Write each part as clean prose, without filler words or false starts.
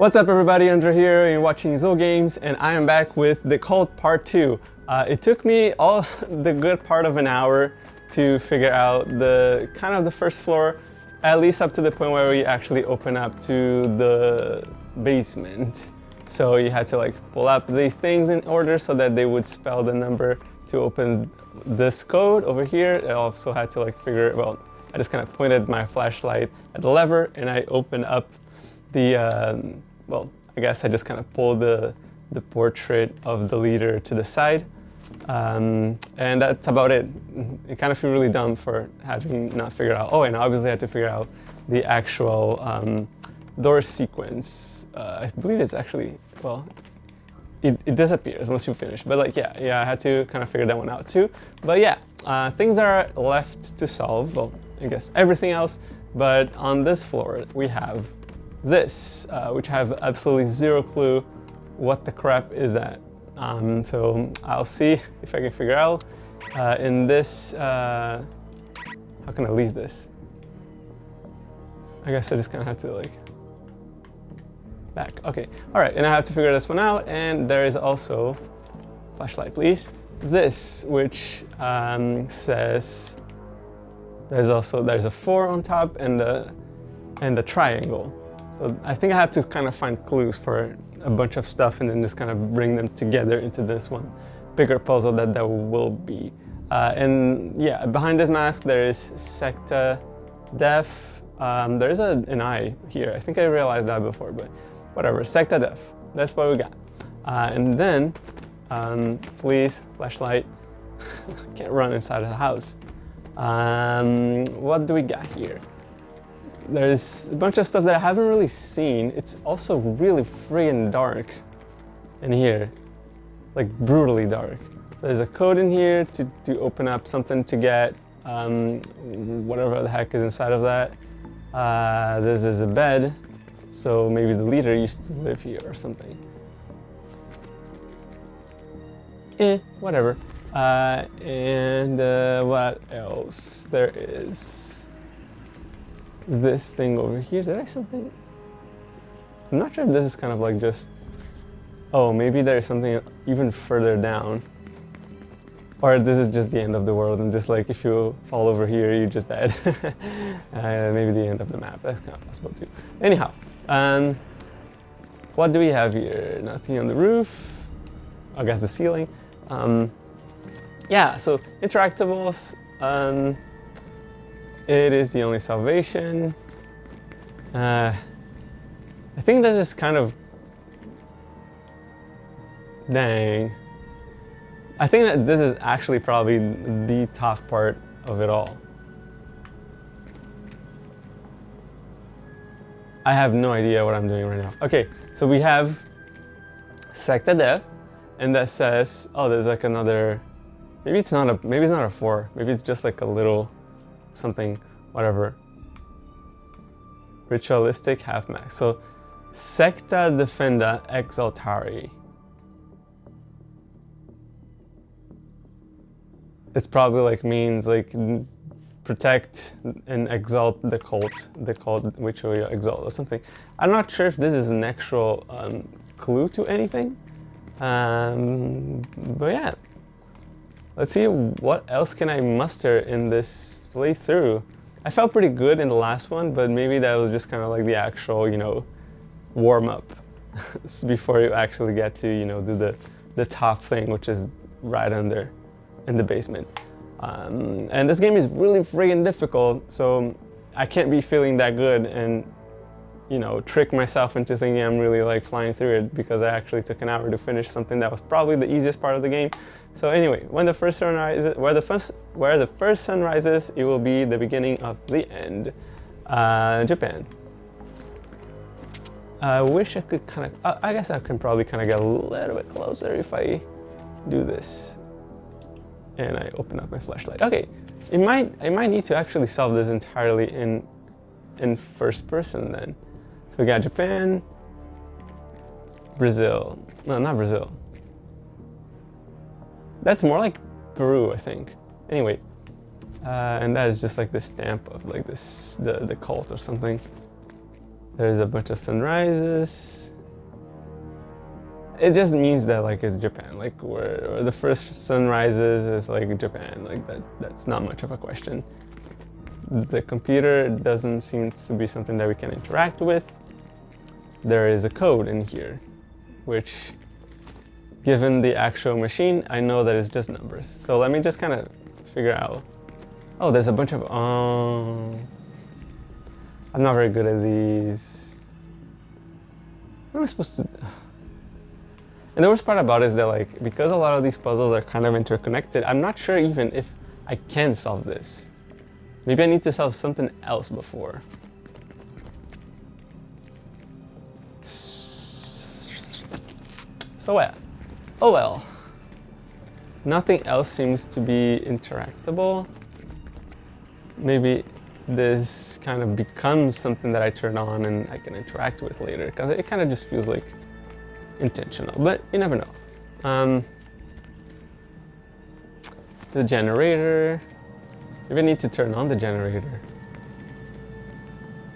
What's up everybody, Andrew here, you're watching Zo Games and I am back with The Cult Part 2. It took me all the good part of an hour to figure out the first floor, at least up to the point where we actually open up to the basement. So you had to like pull up these things in order so that they would spell the number to open this code over here. I also had to like figure, well, I just kind of pointed my flashlight at the lever and I opened up the, well, I guess I just kind of pulled the portrait of the leader to the side. And that's about it. It kind of feels really dumb for having not figured out. Oh, and obviously I had to figure out the actual door sequence. I believe it's actually, well, it disappears once you finish. But like, yeah, I had to kind of figure that one out too. But yeah, things are left to solve. Well, I guess everything else. But on this floor, we have this, which I have absolutely zero clue what the crap is that. So I'll see if I can figure out. In this, how can I leave this? I guess I just kind of have to like, back, okay. All right, and I have to figure this one out, and there is also, flashlight please, this, which says, there's a 4 on top and the triangle. So I think I have to kind of find clues for a bunch of stuff and then just kind of bring them together into this one bigger puzzle that there will be. And yeah, behind this mask there is Secta Def. There is an eye here. I think I realized that before, but whatever. Secta Def. That's what we got. And then, please, flashlight. Can't run inside of the house. What do we got here? There's a bunch of stuff that I haven't really seen. It's also really friggin' dark in here, like brutally dark. So there's a code in here to open up something to get whatever the heck is inside of that. This is a bed, so maybe the leader used to live here or something. Whatever. And what else? There is this thing over here. Did I something? I'm not sure if this is kind of like just, oh, maybe there's something even further down. Or this is just the end of the world and just like if you fall over here, you're just dead. Maybe the end of the map, that's kind of possible too. Anyhow, what do we have here? Nothing on the roof. I guess the ceiling. Yeah, so interactables. It is the only salvation. I think this is kind of, dang. I think that this is actually probably the tough part of it all. I have no idea what I'm doing right now. Okay, so we have Secta Dev, and that says, oh, there's like another, maybe it's not a 4, maybe it's just like a little something, whatever. Ritualistic half max. So Secta Defenda Exaltari. It's probably like means like protect and exalt the cult which will exalt or something. I'm not sure if this is an actual clue to anything. But yeah. Let's see what else can I muster in this playthrough. I felt pretty good in the last one, but maybe that was just kind of like the actual, you know, warm-up before you actually get to, you know, do the top thing, which is right under in the basement. And this game is really friggin' difficult, so I can't be feeling that good and, you know, trick myself into thinking I'm really like flying through it because I actually took an hour to finish something that was probably the easiest part of the game. So anyway, when the first sun rises, where the first sun rises, it will be the beginning of the end. Japan. I wish I could kind of, I guess I can probably kind of get a little bit closer if I do this. And I open up my flashlight. Okay, I might need to actually solve this entirely in first person then. So we got Japan, Brazil. No, not Brazil. That's more like Peru, I think. Anyway, and that is just like the stamp of like this, the cult or something. There's a bunch of sunrises. It just means that like it's Japan, like where the first sun rises is like Japan, like that's not much of a question. The computer doesn't seem to be something that we can interact with. There is a code in here, which given the actual machine, I know that it's just numbers. So let me just kind of figure out. Oh, there's a bunch of, I'm not very good at these. What am I supposed to do? And the worst part about it is that like, because a lot of these puzzles are kind of interconnected, I'm not sure even if I can solve this. Maybe I need to solve something else before. So well, oh well. Nothing else seems to be interactable. Maybe this kind of becomes something that I turn on and I can interact with later, because it kind of just feels like intentional, but you never know. The generator. Maybe I need to turn on the generator.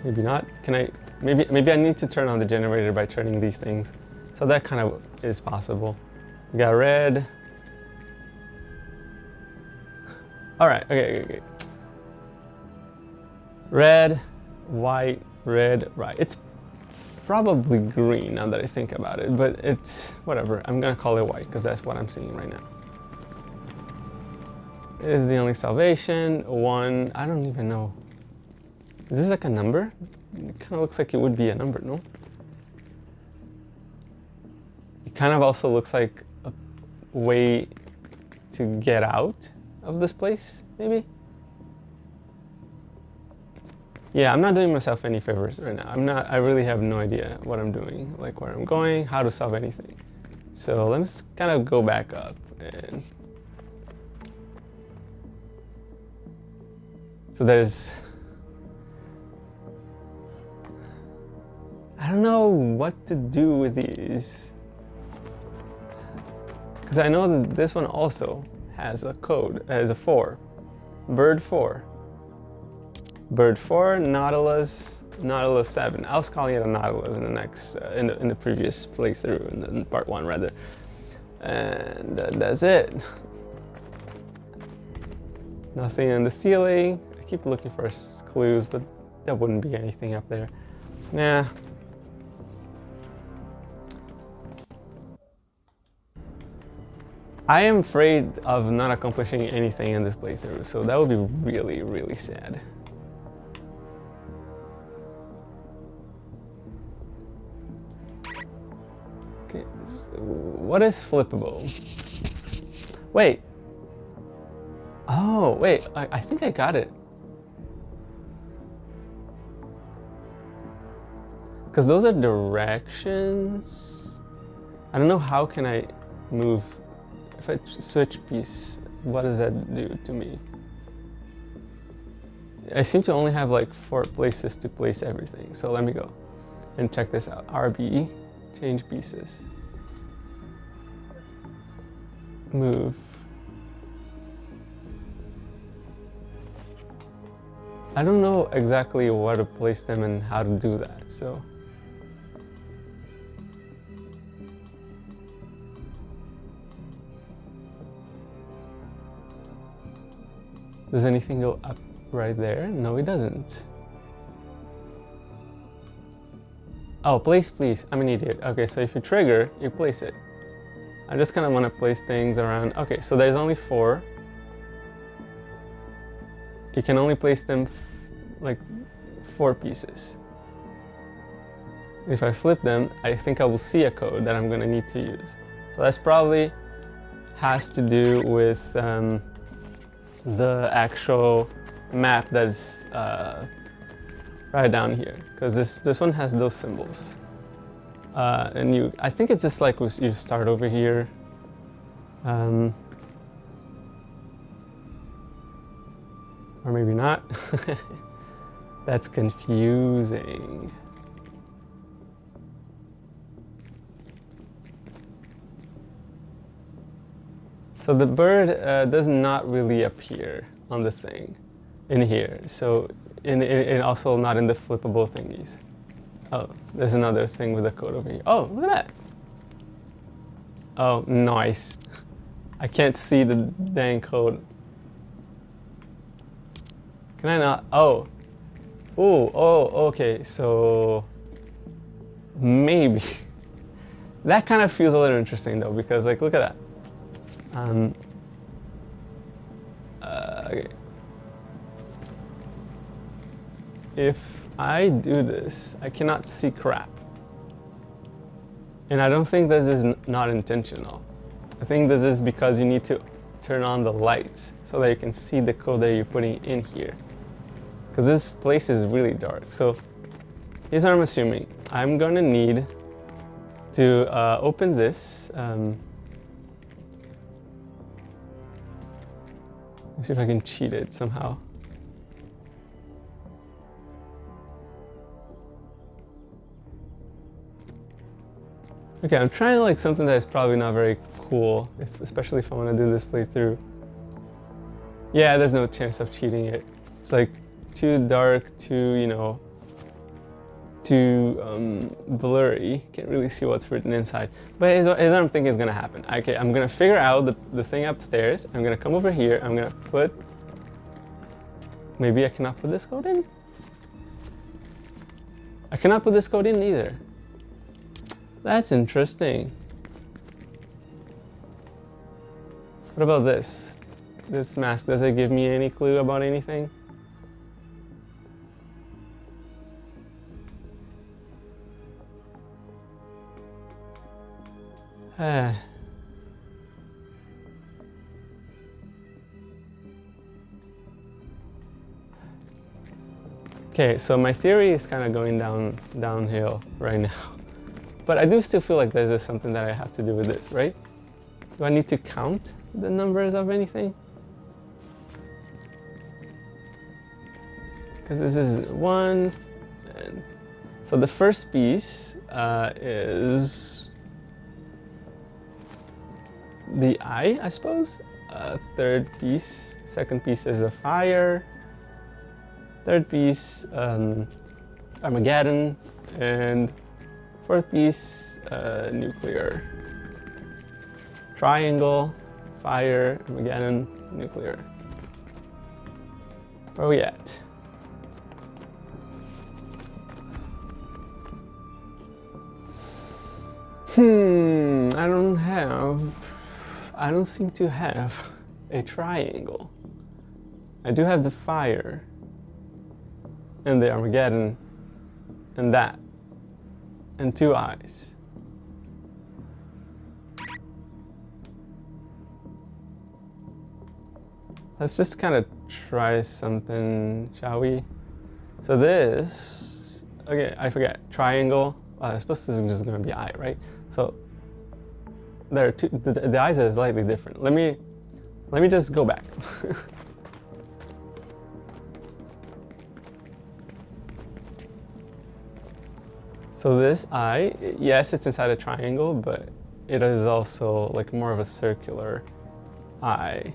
Maybe not. Can I? Maybe I need to turn on the generator by turning these things. So that kind of is possible. We got red. All right. Okay. Red, white, red, right. It's probably green now that I think about it, but it's whatever. I'm gonna call it white because that's what I'm seeing right now. This is the only salvation. One, I don't even know. Is this like a number? It kind of looks like it would be a number, no? It kind of also looks like a way to get out of this place, maybe? Yeah, I'm not doing myself any favors right now. I really have no idea what I'm doing, like where I'm going, how to solve anything. So let's kind of go back up and so there's, I don't know what to do with these. Because I know that this one also has a code, has a 4. Bird 4. Bird 4, Nautilus 7. I was calling it a Nautilus in the next, in the previous playthrough, in part 1 rather. And that's it. Nothing in the ceiling. I keep looking for clues, but there wouldn't be anything up there. Nah. I am afraid of not accomplishing anything in this playthrough, so that would be really, really sad. Okay, what is flippable? Wait. Oh, wait, I think I got it. Because those are directions. I don't know how can I move. If I switch piece, what does that do to me? I seem to only have like 4 places to place everything. So let me go and check this out. RB, change pieces. Move. I don't know exactly where to place them and how to do that, so. Does anything go up right there? No, it doesn't. Oh, place, please. I'm an idiot. Okay, so if you trigger, you place it. I just kind of want to place things around. Okay, so there's only 4. You can only place them like 4 pieces. If I flip them, I think I will see a code that I'm going to need to use. So that's probably has to do with the actual map that's right down here, because this one has those symbols. And I think it's just like you start over here. Or maybe not. That's confusing. So the bird does not really appear on the thing in here. So and also not in the flippable thingies. Oh, there's another thing with the code over here. Oh, look at that. Oh, nice. I can't see the dang code. Can I not? Oh. Ooh, oh, okay, so maybe. That kind of feels a little interesting though, because like, look at that. Okay. If I do this, I cannot see crap. And I don't think this is not intentional. I think this is because you need to turn on the lights so that you can see the code that you're putting in here. Because this place is really dark. So here's what I'm assuming. I'm gonna need to open this. Let's see if I can cheat it somehow. Okay, I'm trying like something that is probably not very cool, especially if I want to do this playthrough. Yeah, there's no chance of cheating it. It's like too dark, too, you know, too blurry. Can't really see what's written inside. But here's what I'm thinking is gonna happen. Okay, I'm gonna figure out the thing upstairs. I'm gonna come over here. I'm gonna put. Maybe I cannot put this code in? I cannot put this code in either. That's interesting. What about this? This mask, does it give me any clue about anything? Okay, so my theory is kind of going downhill right now. But I do still feel like there's something that I have to do with this, right? Do I need to count the numbers of anything? Because this is 1, and so the first piece is the eye, I suppose. Third piece, second piece is a fire. Third piece, Armageddon, and fourth piece, nuclear. Triangle, fire, Armageddon, nuclear. Where are we at? I don't seem to have a triangle. I do have the fire, and the Armageddon, and that, and 2 eyes. Let's just kind of try something, shall we? So this, okay, I forget, triangle. I suppose this is just gonna be eye, right? So there are two, the eyes are slightly different. Let me just go back. So this eye, yes, it's inside a triangle, but it is also like more of a circular eye.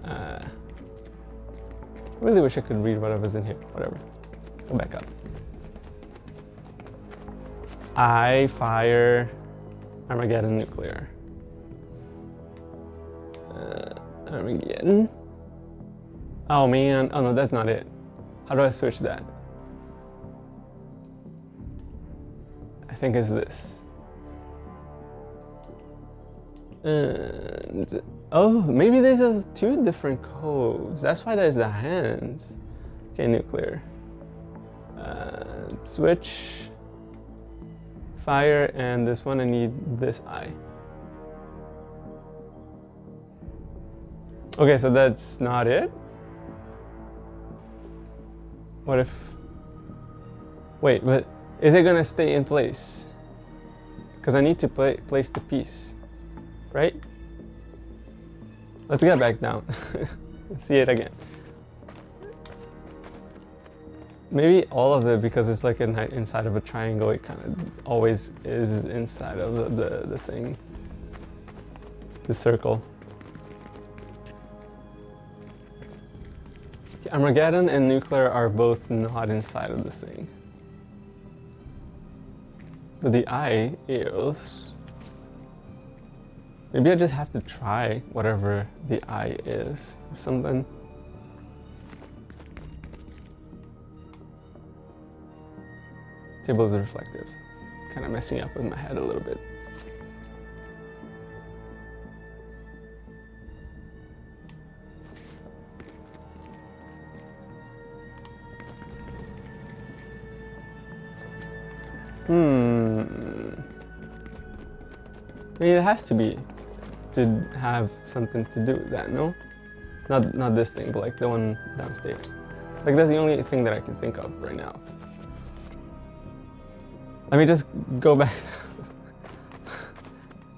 I really wish I could read whatever's in here. Whatever. Go back up. Eye, fire, Armageddon, nuclear. Armageddon. Oh man. Oh no, that's not it. How do I switch that? I think it's this. And oh, maybe there's just 2 different codes. That's why there's the hands. Okay, nuclear. Switch. Fire, and this one I need this eye. Okay, so that's not it? What if... Wait, but is it gonna stay in place? Because I need to place the piece, right? Let's get back down. Let's see it again. Maybe all of it, because it's like inside of a triangle, it kind of always is inside of the thing, the circle. Okay, Armageddon and nuclear are both not inside of the thing. But the I is... Maybe I just have to try whatever the I is or something. Table is reflective. Kind of messing up with my head a little bit. I mean, it has to be to have something to do with that, no? Not this thing, but like the one downstairs. Like that's the only thing that I can think of right now. Let me just go back.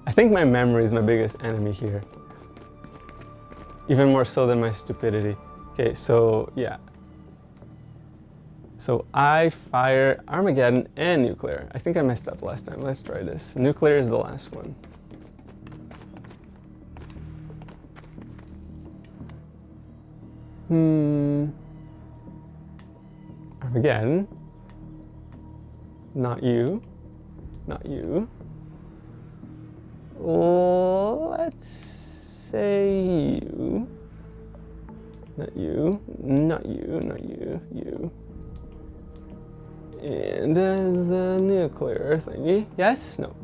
I think my memory is my biggest enemy here. Even more so than my stupidity. Okay, so yeah. So I fire Armageddon and nuclear. I think I messed up last time. Let's try this. Nuclear is the last one. Armageddon. Not you. Not you. Let's say you. Not you. Not you. Not you. You. And the nuclear thingy. Yes? No.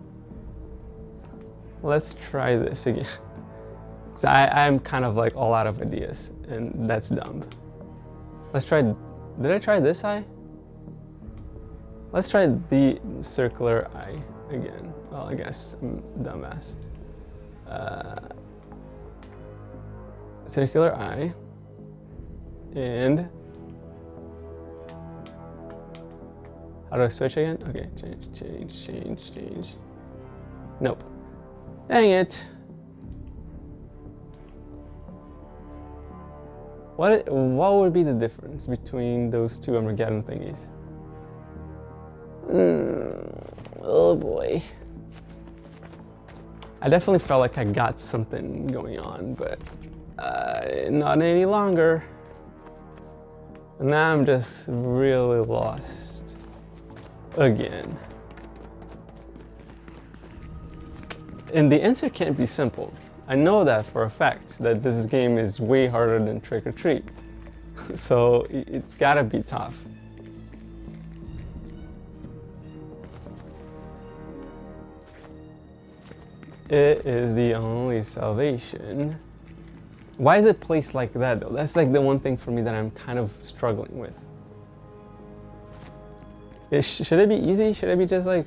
Let's try this again. Because I'm kind of like all out of ideas, and that's dumb. Let's try. Did I try this eye? Let's try the circular eye again. Well, I guess I'm a dumbass. Circular eye. And how do I switch again? Okay, change. Nope. Dang it. What would be the difference between those two Armageddon thingies? Oh boy. I definitely felt like I got something going on, but not any longer. And now I'm just really lost. Again. And the answer can't be simple. I know that for a fact, that this game is way harder than Trick or Treat. So it's gotta be tough. It is the only salvation. Why is it placed like that though? That's like the one thing for me that I'm kind of struggling with. Should it be easy? Should it be just like...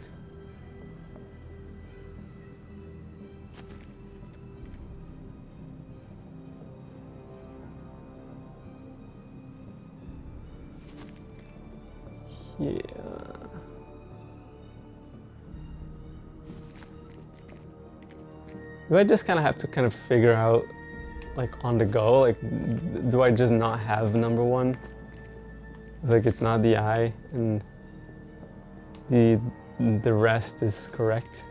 Yeah. Do I just kind of have to kind of figure out like on the go? Like, do I just not have number one? It's like it's not the eye and the rest is correct.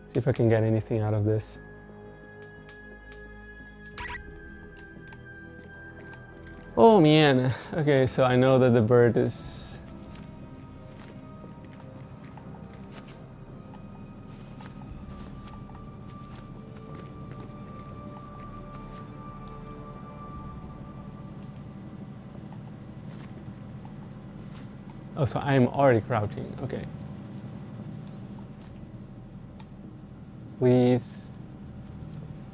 See if I can get anything out of this. Oh man, okay, so I know that the bird is... Oh, so I'm already crouching, okay. Please.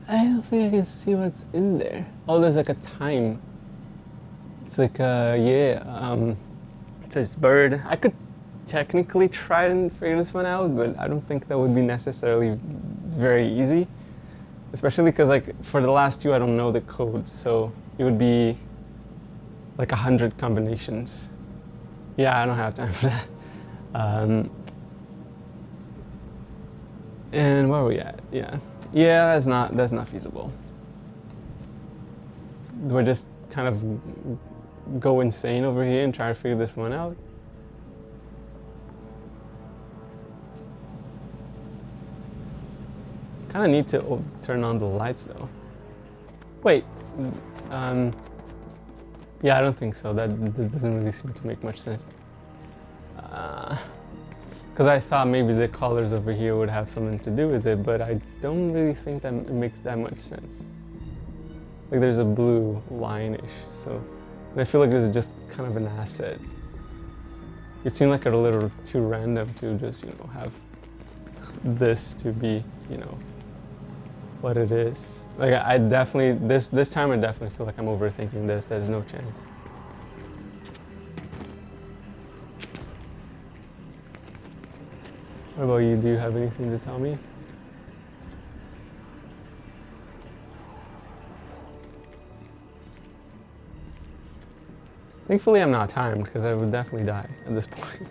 I don't think I can see what's in there. Oh, there's like a time. It's like, it says bird. I could technically try and figure this one out, but I don't think that would be necessarily very easy. Especially because like for the last two, I don't know the code, so it would be like 100 combinations. Yeah, I don't have time for that. And where are we at? Yeah, that's not feasible. Do I just kind of go insane over here and try to figure this one out? Kind of need to turn on the lights though. Wait, Yeah, I don't think so. That doesn't really seem to make much sense. Because I thought maybe the colors over here would have something to do with it, but I don't really think that it makes that much sense. Like there's a blue line-ish, so, and I feel like this is just kind of an asset. It seemed like a little too random to just, you know, have this to be, you know, what it is. Like I definitely, this time I definitely feel like I'm overthinking this. There's no chance. What about you? Do you have anything to tell me? Thankfully I'm not timed because I would definitely die at this point.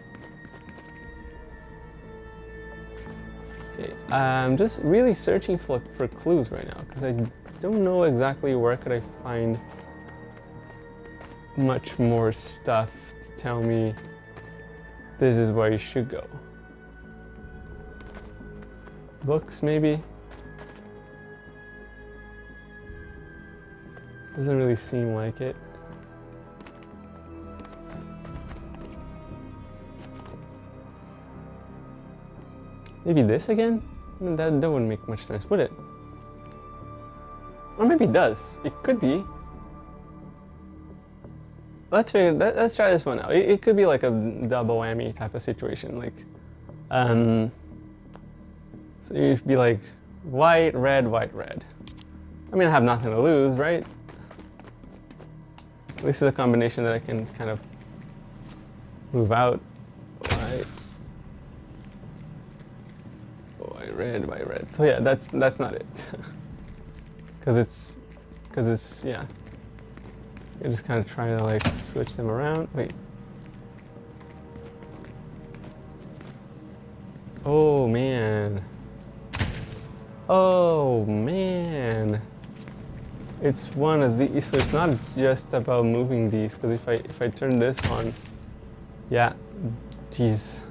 Okay, I'm just really searching for clues right now because I don't know exactly where could I find much more stuff to tell me this is where you should go. Books, maybe? Doesn't really seem like it. Maybe this again? I mean, that wouldn't make much sense, would it? Or maybe it does. It could be. Let's try this one out. It could be like a double whammy type of situation. Like, so you'd be like, white, red, white, red. I mean, I have nothing to lose, right? This is a combination that I can kind of move out. White, red, white, red. So yeah, that's not it. Cause it's yeah. You're just kind of trying to like switch them around. Wait. Oh man. Oh man. It's one of these, so it's not just about moving these, because if I turn this on, yeah, geez.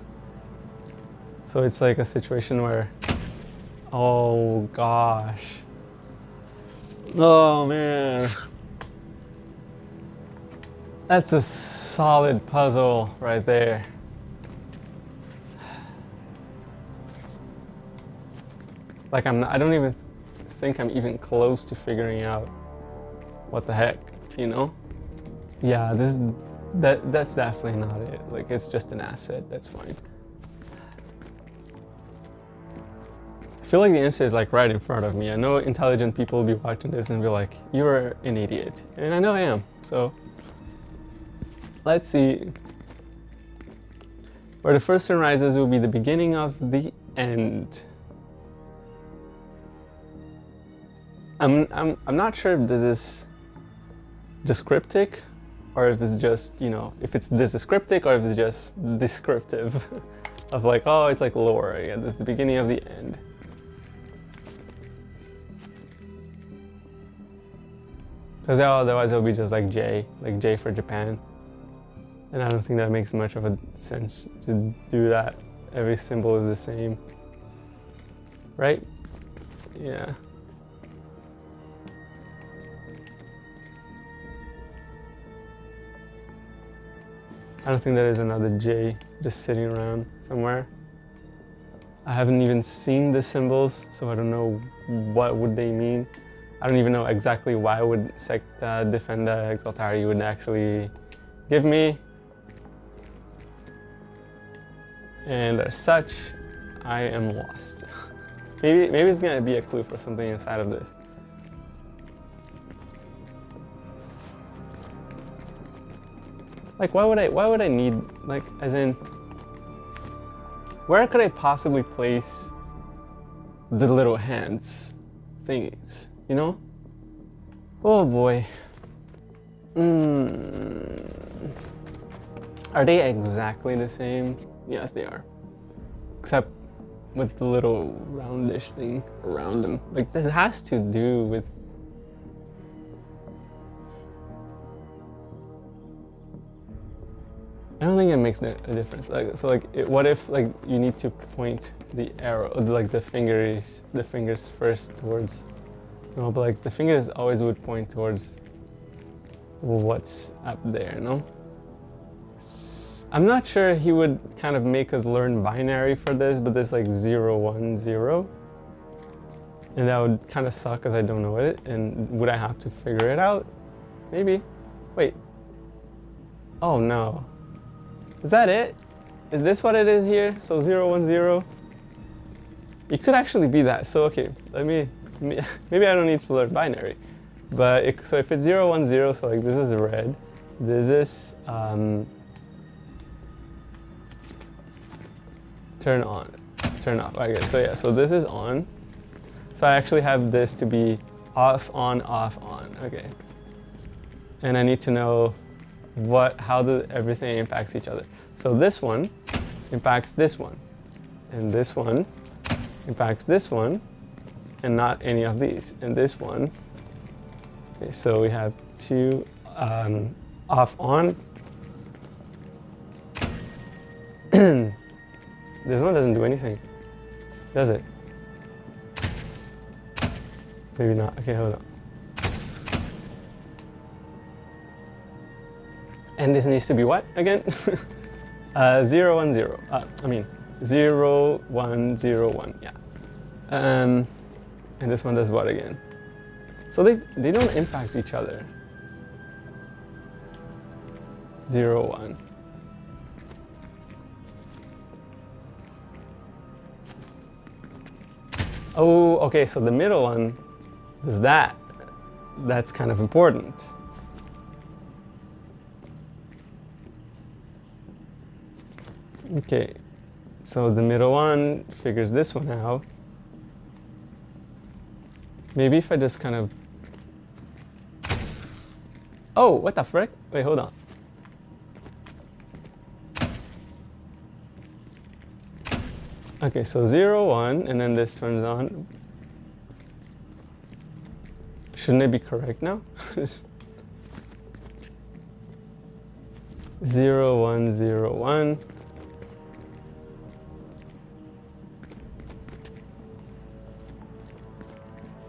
So it's like a situation where, oh gosh. Oh man. That's a solid puzzle right there. Like I don't even think I'm even close to figuring out what the heck, you know? Yeah, that's definitely not it. Like it's just an asset, that's fine. I feel like the answer is like right in front of me. I know intelligent people will be watching this and be like, you're an idiot. And I know I am, so. Let's see. Where the first sun rises will be the beginning of the end. I'm not sure if this is descriptic or if it's just, you know, if it's descriptic or if it's just descriptive of like, oh, it's like lore, yeah, that's the beginning of the end. Because otherwise it'll be just like J for Japan. And I don't think that makes much of a sense to do that. Every symbol is the same. Right? Yeah. I don't think there is another J just sitting around somewhere. I haven't even seen the symbols, so I don't know what would they mean. I don't even know exactly why would Secta Defenda Exaltari would actually give me. And as such, I am lost. maybe it's gonna be a clue for something inside of this. Like why would I need, like, as in, where could I possibly place the little hands thingies, you know? Oh boy. Are they exactly the same? Yes, they are. Except with the little roundish thing around them. Like, that has to do with... I don't think it makes a difference. Like, so like, what if like you need to point the arrow, like the fingers first towards, no, but like the fingers always would point towards what's up there, no? I'm not sure he would kind of make us learn binary for this, but there's like 0, 1, 0. And that would kind of suck because I don't know it. And would I have to figure it out? Maybe. Wait. Oh no. Is that it? Is this what it is here? So 0, 1, 0? It could actually be that. So okay, maybe I don't need to learn binary. But so if it's 0, 1, 0, so like this is red. This is turn on, turn off. I guess. So yeah, so this is on. So I actually have this to be off, on, off, on. Okay. And I need to know how everything impacts each other. So this one impacts this one, and this one impacts this one, and not any of these. And this one. Okay, so we have two off, on. This one doesn't do anything, does it? Maybe not. Okay, hold on. And this needs to be what again? 0, 1, 0. I mean 0, 1, 0, 1. Yeah. And this one does what again? So they don't impact each other. 0, 1. Oh, okay. So the middle one is that. That's kind of important. Okay, so the middle one figures this one out. Maybe if I just kind of... Oh, what the frick? Wait, hold on. Okay, so 0, 1, and then this turns on. Shouldn't it be correct now? 0, 1, 0, 1.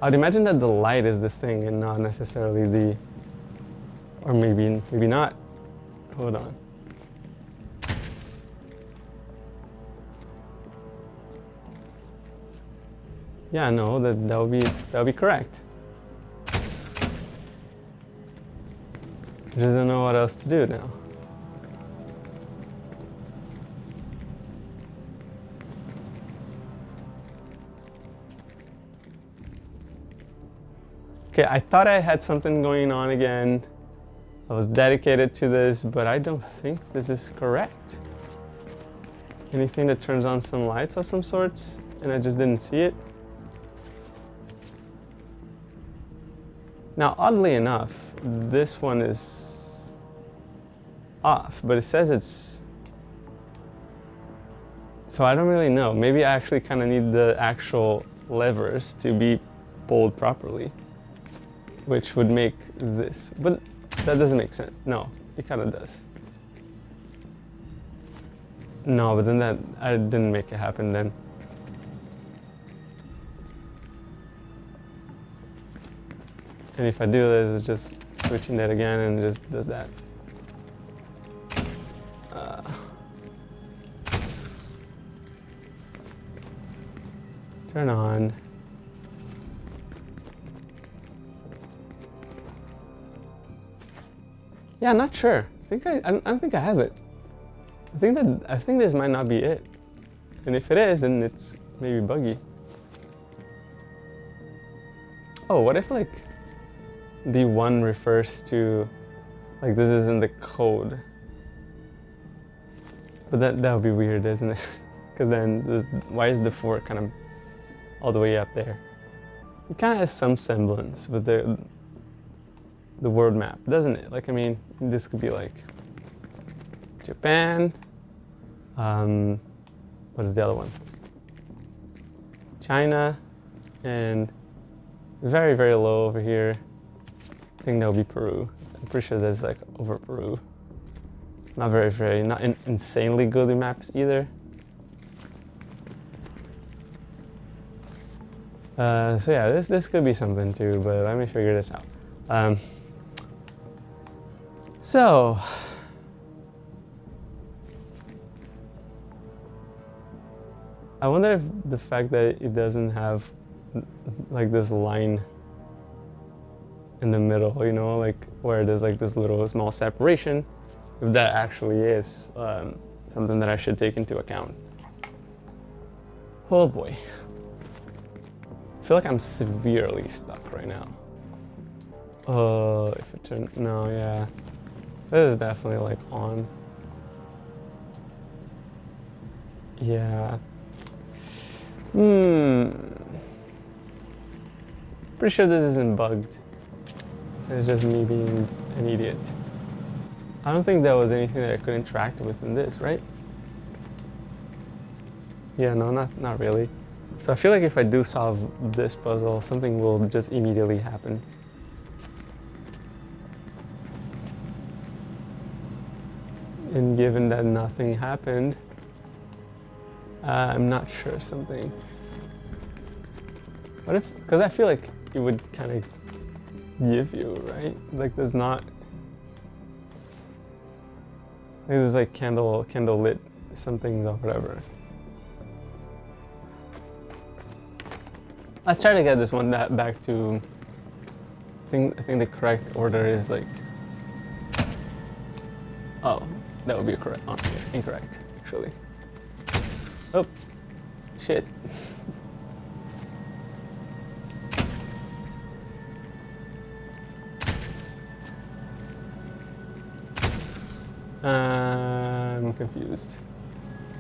I'd imagine that the light is the thing and not necessarily the... Or maybe not. Hold on. Yeah, no, that would be correct. I just don't know what else to do now. Okay, I thought I had something going on again. I was dedicated to this, but I don't think this is correct. Anything that turns on some lights of some sorts, and I just didn't see it. Now, oddly enough, this one is off, but it says it's... So I don't really know. Maybe I actually kind of need the actual levers to be pulled properly, which would make this, but that doesn't make sense. No, it kind of does. No, but then I didn't make it happen then. And if I do this, it's just switching that again and it just does that. Turn on. Yeah, I'm not sure. I don't think I have it. I think this might not be it. And if it is, then it's maybe buggy. Oh, what if like the 1 refers to, like this is in the code? But that would be weird, isn't it? Because then why is the 4 kind of all the way up there? It kind of has some semblance with the world map, doesn't it? Like, I mean, this could be like Japan. What is the other one? China, and very, very low over here. I think that would be Peru. I'm pretty sure that's like over Peru. Not not insanely good with maps either. So yeah, this could be something too, but let me figure this out. So, I wonder if the fact that it doesn't have like this line in the middle, you know, like where there's like this little small separation, if that actually is something that I should take into account. Oh boy. I feel like I'm severely stuck right now. If it turn, no, yeah. This is definitely like on. Yeah. Pretty sure this isn't bugged. It's just me being an idiot. I don't think there was anything that I could interact with in this, right? Yeah, no, not really. So I feel like if I do solve this puzzle, something will just immediately happen. And given that nothing happened, I'm not sure something. What if, because I feel like it would kind of give you, right? Like there's not, like there's like candle lit something or whatever. Let's try to get this one back to, I think the correct order is like, oh, that would be correct, oh, yeah, incorrect, actually. Oh, shit. I'm confused.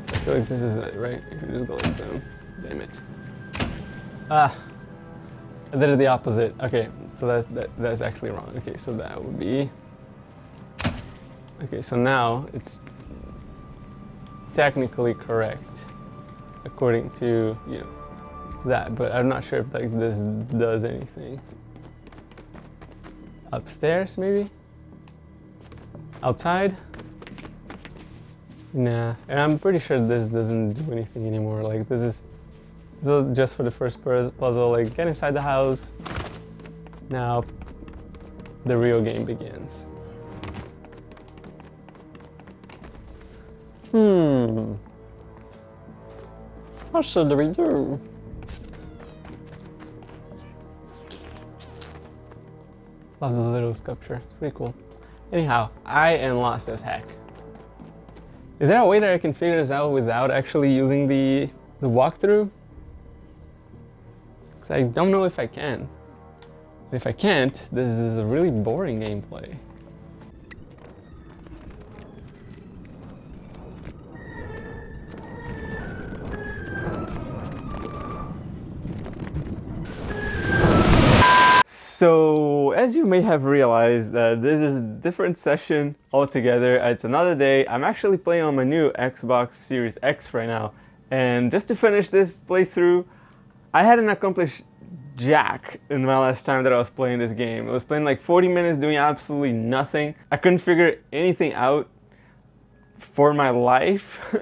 I feel like this is it, right? If you just go like down. Damn it. Ah, I did it the opposite. Okay, so that's actually wrong. Okay, so that would be. Okay, so now it's technically correct according to that, but I'm not sure if like this does anything. Upstairs, maybe? Outside? Nah, and I'm pretty sure this doesn't do anything anymore. Like this is just for the first puzzle, like get inside the house. Now the real game begins. What should we do? Love the little sculpture, it's pretty cool. Anyhow, I am lost as heck. Is there a way that I can figure this out without actually using the walkthrough? Because I don't know if I can. If I can't, this is a really boring gameplay. So, as you may have realized, this is a different session altogether. It's another day. I'm actually playing on my new Xbox Series X right now. And just to finish this playthrough, I hadn't accomplished jack in my last time that I was playing this game. I was playing like 40 minutes doing absolutely nothing. I couldn't figure anything out for my life.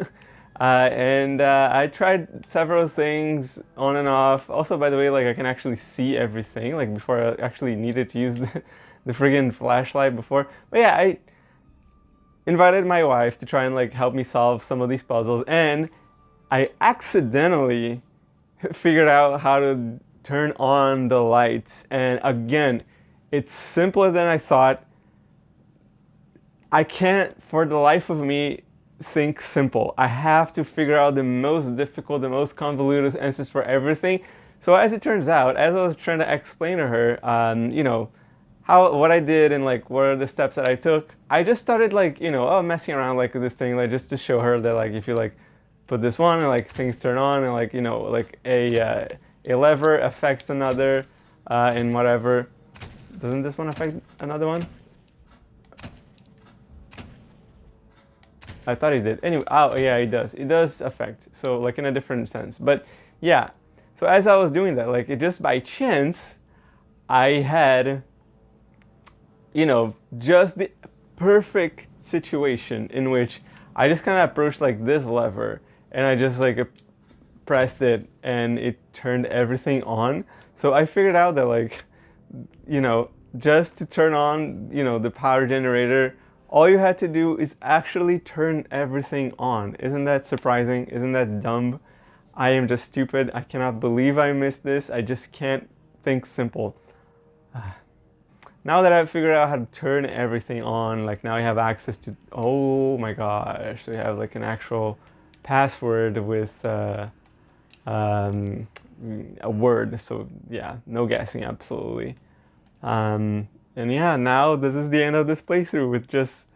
I tried several things on and off. Also, by the way, like I can actually see everything, like before I actually needed to use the friggin' flashlight before. But yeah, I invited my wife to try and like help me solve some of these puzzles, and I accidentally figured out how to turn on the lights. And again, it's simpler than I thought. I can't, for the life of me, think simple. I have to figure out the most difficult, the most convoluted answers for everything. So as it turns out, as I was trying to explain to her, what I did and like what are the steps that I took, I just started like, messing around like with this thing, like just to show her that like if you like put this one and like things turn on and like, like a lever affects another and whatever. Doesn't this one affect another one? I thought it did. Anyway, oh yeah, it does. It does affect. So like in a different sense. But yeah, so as I was doing that, like it just by chance, I had, just the perfect situation in which I just kind of approached like this lever and I just like pressed it and it turned everything on. So I figured out that like, just to turn on, the power generator all you had to do is actually turn everything on. Isn't that surprising? Isn't that dumb? I am just stupid. I cannot believe I missed this. I just can't think simple. Now that I've figured out how to turn everything on, like now I have access to, oh my gosh, we have like an actual password with a word. So yeah, no guessing, absolutely. And yeah, now this is the end of this playthrough with just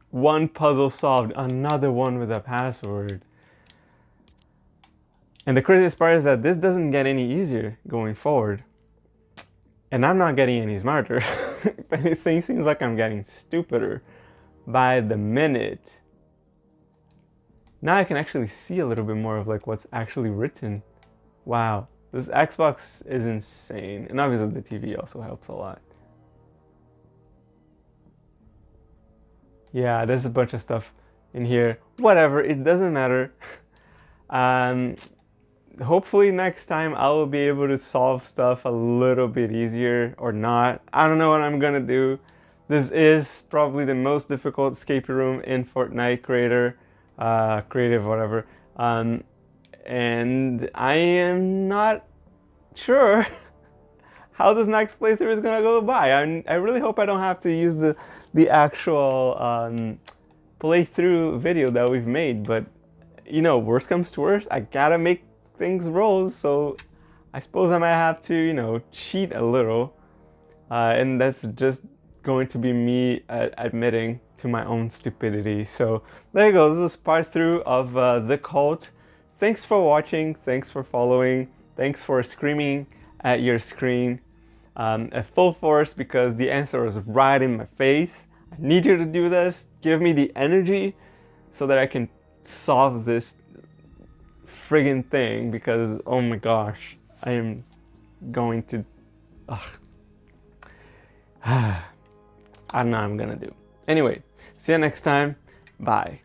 one puzzle solved, another one with a password. And the craziest part is that this doesn't get any easier going forward. And I'm not getting any smarter. If anything, seems like I'm getting stupider by the minute. Now I can actually see a little bit more of like what's actually written. Wow, this Xbox is insane. And obviously the TV also helps a lot. Yeah, there's a bunch of stuff in here. Whatever, it doesn't matter. Hopefully next time I will be able to solve stuff a little bit easier, or not. I don't know what I'm gonna do. This is probably the most difficult escape room in Fortnite creative, whatever. And I am not sure how this next playthrough is gonna go by. I really hope I don't have to use the actual playthrough video that we've made, but you know, worst comes to worst, I gotta make things roll, so I suppose I might have to, you know, cheat a little. And that's just going to be me admitting to my own stupidity. So there you go, this is part 3 of The Cult. Thanks for watching, thanks for following, thanks for screaming at your screen at full force because the answer was right in my face. I need you to do this, give me the energy so that I can solve this friggin' thing, because oh my gosh, I am going to I don't know what I'm gonna do. Anyway, see you next time. Bye.